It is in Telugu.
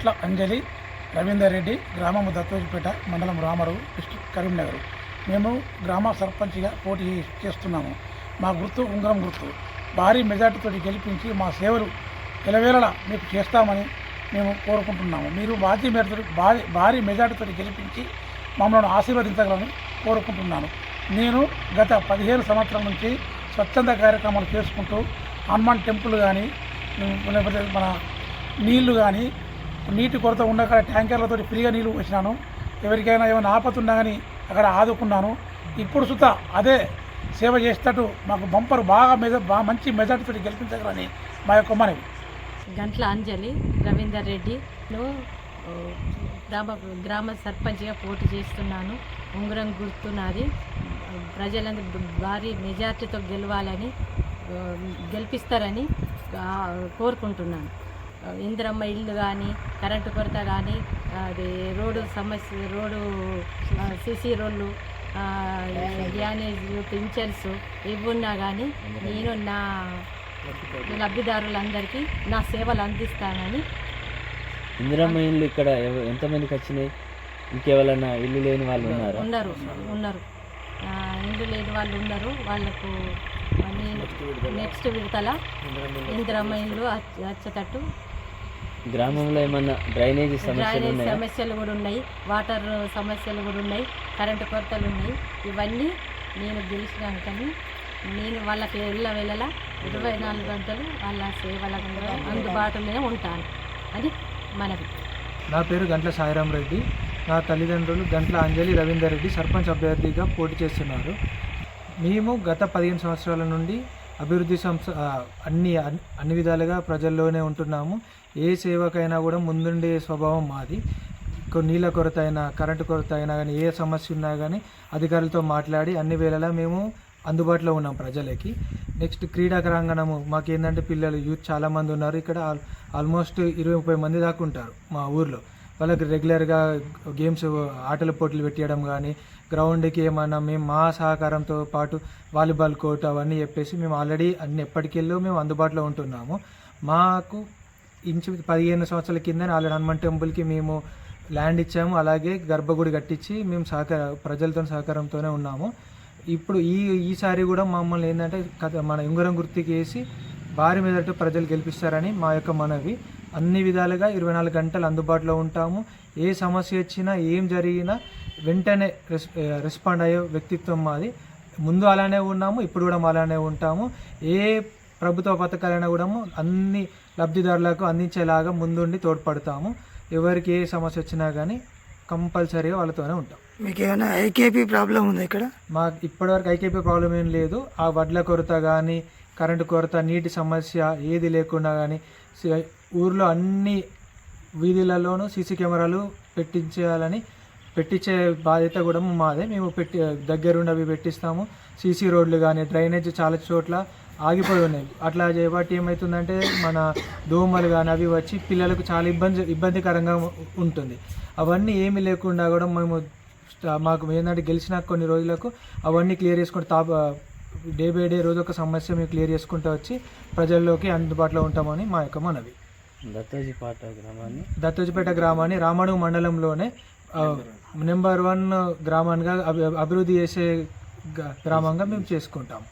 గంట్ల అంజలి రవీందర్ రెడ్డి, గ్రామము దత్తోజిపేట, మండలం రామరువు, డిస్ట్రిక్ట్ కరీంనగర్. మేము గ్రామ సర్పంచ్గా పోటీ చేస్తున్నాము. మా గుర్తు ఉంగరం గుర్తు. భారీ మెజార్టీతో గెలిపించి మా సేవలు ఎలవేళలా మీకు చేస్తామని మేము కోరుకుంటున్నాము. మీరు భారీ మెజార్టీతో గెలిపించి మమ్మల్ని ఆశీర్వదించగలని కోరుకుంటున్నాను. నేను గత 15 సంవత్సరాల నుంచి స్వచ్ఛంద కార్యక్రమాలు చేసుకుంటూ హనుమాన్ టెంపుల్ కానీ, లేకపోతే మన నీళ్లు కానీ, నీటి కొరత ఉన్న అక్కడ ట్యాంకర్లతో ఫ్రీగా నీళ్లు వచ్చినాను. ఎవరికైనా ఏమైనా ఆపతున్నా కానీ అక్కడ ఆదుకున్నాను. ఇప్పుడు సుత అదే సేవ చేస్తూ మాకు బంపర్ బాగా మంచి మెజార్టీతో గెలిపించగలని మా యొక్క మనవి. గంట్ల అంజలి రవీందర్ రెడ్డిను గ్రామ సర్పంచ్గా పోటీ చేస్తున్నాను. ఉంగరం గుర్తున్నది. ప్రజలందరూ భారీ మెజార్టీతో గెలిపిస్తారని కోరుకుంటున్నాను. ఇందిరమ్మ ఇల్లు కానీ, కరెంటు కొరత కానీ, అది రోడ్డు సమస్య, సీసీ రోడ్లు, డ్యానేజ్, పింఛన్స్ ఇవ్వన్నా కానీ నేను నా లబ్ధిదారులందరికీ నా సేవలు అందిస్తానని. ఇందిరమ్మ ఇల్లు ఇక్కడ ఎంతమందికి వచ్చినాయి? ఇంకెవరన్నా ఇల్లు లేని వాళ్ళు ఉన్నారు? ఉన్నారు. ఇల్లు లేని వాళ్ళు ఉన్నారు. వాళ్ళకు నెక్స్ట్ విడతల ఇందిరమ్మ ఇల్లు వచ్చేటట్టు. గ్రామంలో ఏమన్నా డ్రైనేజ్ సమస్యలు కూడా ఉన్నాయి, వాటర్ సమస్యలు కూడా ఉన్నాయి, కరెంటు కొరతలు ఉన్నాయి. ఇవన్నీ నేను గెలిచినాకని నేను వాళ్ళకి వెళ్ళలా 24 గంటలు వాళ్ళ సేవల అందుబాటులోనే ఉంటాను. అది మనవి. నా పేరు గంట్ల సాయిరాం రెడ్డి. నా తల్లిదండ్రులు గంట్ల అంజలి రవీందర్ రెడ్డి సర్పంచ్ అభ్యర్థిగా పోటీ చేస్తున్నారు. మేము గత 15 సంవత్సరాల నుండి అభివృద్ధి అన్ని విధాలుగా ప్రజల్లోనే ఉంటున్నాము. ఏ సేవకైనా కూడా ముందుండే స్వభావం మాది. నీళ్ళ కొరత అయినా, కరెంటు కొరత అయినా కానీ, ఏ సమస్య ఉన్నా కానీ అధికారులతో మాట్లాడి అన్ని వేళలా మేము అందుబాటులో ఉన్నాం ప్రజలకి. నెక్స్ట్ క్రీడాకాంగణము మాకేంటంటే పిల్లలు యూత్ చాలామంది ఉన్నారు. ఇక్కడ ఆల్మోస్ట్ 20-30 మంది దాకా ఉంటారు మా ఊర్లో. వాళ్ళకి రెగ్యులర్గా గేమ్స్, ఆటల పోటీలు పెట్టడం కానీ, గ్రౌండ్కి ఏమన్నా మేము మా సహకారంతో పాటు వాలీబాల్ కోర్ట్ అవన్నీ చెప్పేసి మేము ఆల్రెడీ ఎప్పటికెళ్ళో మేము అందుబాటులో ఉంటున్నాము. మాకు 15 సంవత్సరాల కింద ఆల్రెడీ హనుమాన్ టెంపుల్కి మేము ల్యాండ్ ఇచ్చాము. అలాగే గర్భగుడి కట్టించి మేము ప్రజలతో సహకారంతోనే ఉన్నాము. ఇప్పుడు ఈసారి కూడా మమ్మల్ని ఏంటంటే మన ఉంగరం గుర్తుకి వేసి భారీ మెజార్టీ ప్రజలు గెలిపిస్తారని మా యొక్క మనవి. అన్ని విధాలుగా 24 గంటలు అందుబాటులో ఉంటాము. ఏ సమస్య వచ్చినా, ఏం జరిగినా వెంటనే రెస్పాండ్ అయ్యే వ్యక్తిత్వం మాది. ముందు అలానే ఉన్నాము, ఇప్పుడు కూడా అలానే ఉంటాము. ఏ ప్రభుత్వ పథకాలైనా కూడా అన్ని లబ్ధిదారులకు అందించేలాగా ముందుండి తోడ్పడతాము. ఎవరికి ఏ సమస్య వచ్చినా కానీ కంపల్సరీగా వాళ్ళతోనే ఉంటాం. మీకు ఏమైనా ఐకేపీ ప్రాబ్లం ఉందా ఇక్కడ? మాకు ఇప్పటివరకు ఐకేపీ ప్రాబ్లం ఏం లేదు. ఆ వడ్ల కొరత కానీ, కరెంటు కొరత, నీటి సమస్య ఏది లేకుండా కానీ ఊర్లో అన్ని వీధులలోనూ సీసీ కెమెరాలు పెట్టించే బాధ్యత కూడా మాదే. మేము దగ్గరుండి అవి పెట్టిస్తాము. సీసీ రోడ్లు కానీ, డ్రైనేజ్ చాలా చోట్ల ఆగిపోయి ఉన్నాయి. అట్లా చేయబట్టి ఏమవుతుందంటే మన దోమలు కానీ అవి వచ్చి పిల్లలకు చాలా ఇబ్బందికరంగా ఉంటుంది. అవన్నీ ఏమీ లేకుండా కూడా మాకు ఏంటంటే గెలిచిన కొన్ని రోజులకు అవన్నీ క్లియర్ చేసుకుంటూ డే బై డే రోజు ఒక సమస్య మేము క్లియర్ చేసుకుంటూ వచ్చి ప్రజల్లోకి అందుబాటులో ఉంటామని మా యొక్క మనవి. దత్తోజిపేట గ్రామాన్ని రామడు మండలంలోనే నెంబర్ 1 గ్రామంగా అభివృద్ధి చేసే గ్రామంగా మేము చేసుకుంటాం.